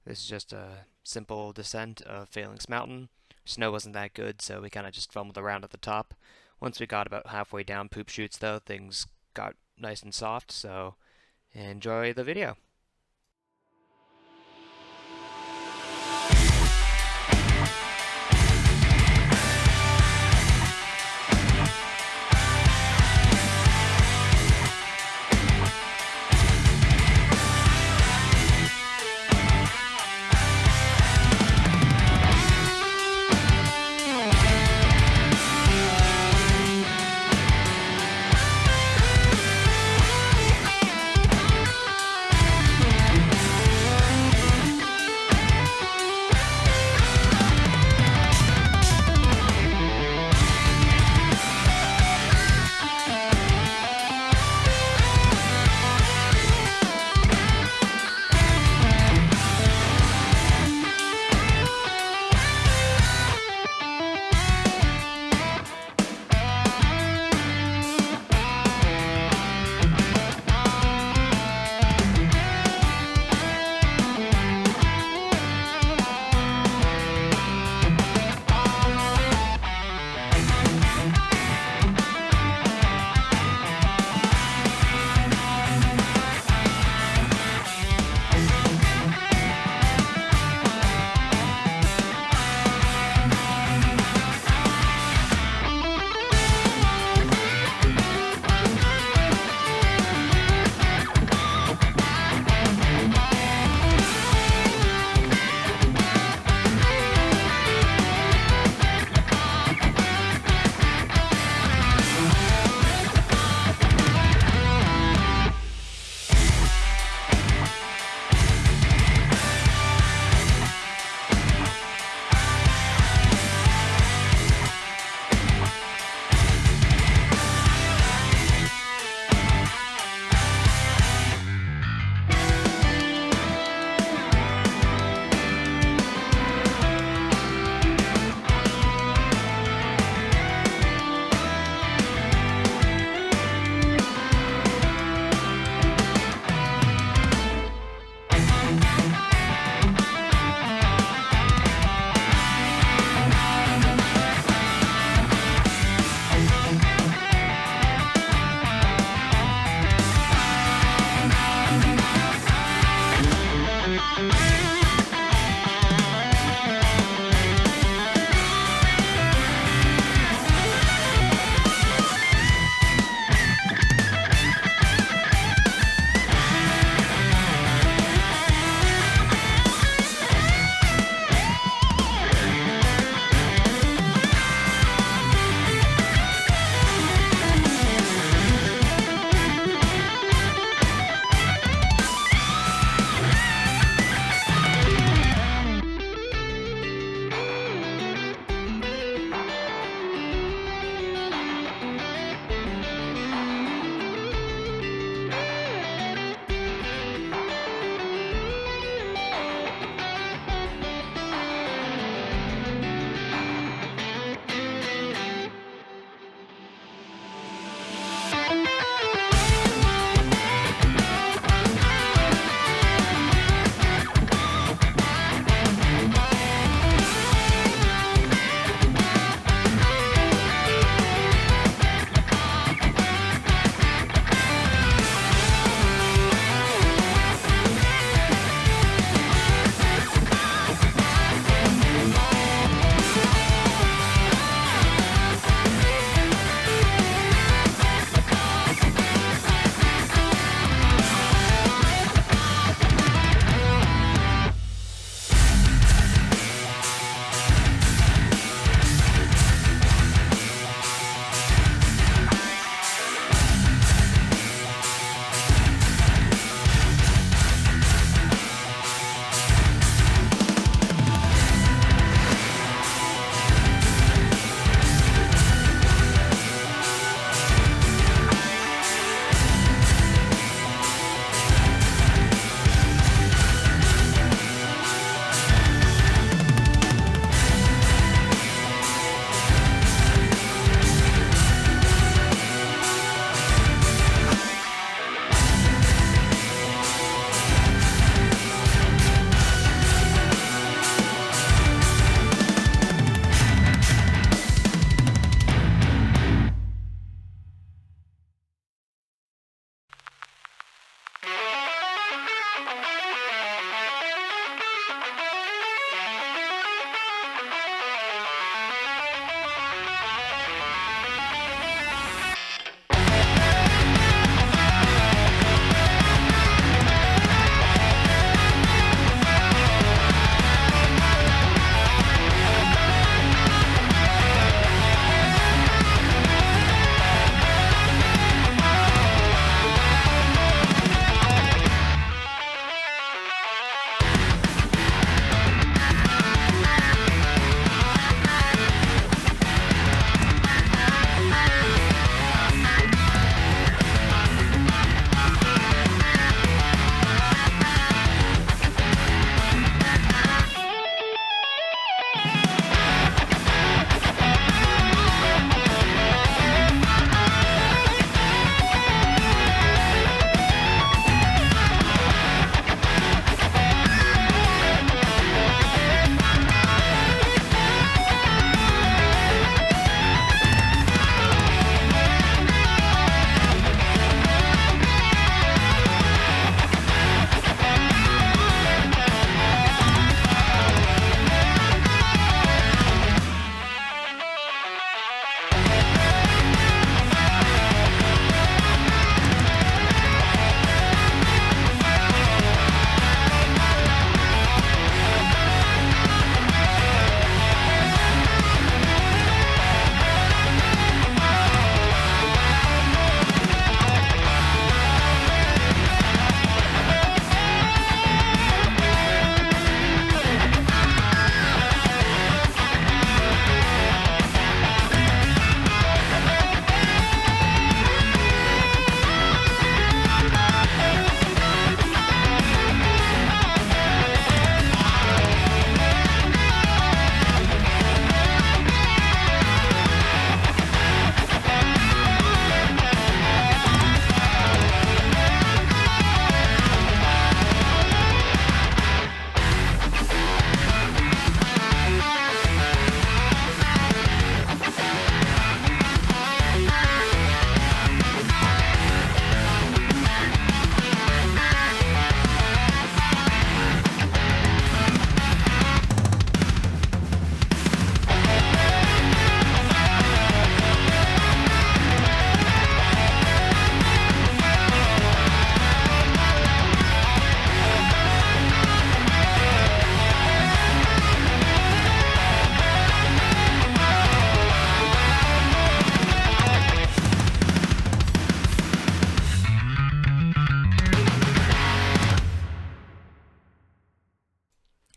This is just a simple descent of Phalanx Mountain. Snow wasn't that good, so we kind of just fumbled around at the top. Once we got about halfway down Poop Chutes, though, things got nice and soft, so enjoy the video.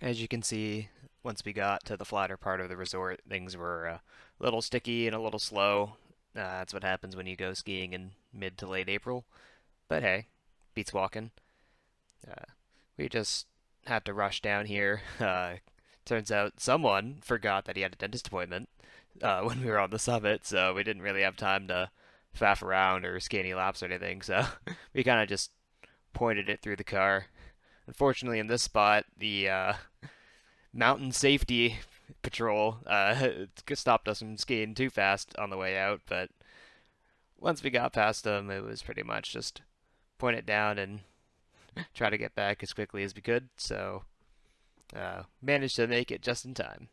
As you can see, once we got to the flatter part of the resort, things were a little sticky and a little slow. That's what happens when you go skiing in mid to late April. But hey, beats walking. Uh, we just had to rush down here. Turns out someone forgot that he had a dentist appointment when we were on the summit, so we didn't really have time to faff around or ski any laps or anything. So we kind of just pointed it through the car. Unfortunately, in this spot, the mountain safety patrol stopped us from skiing too fast on the way out. But once we got past them, it was pretty much just point it down and try to get back as quickly as we could. So managed to make it just in time.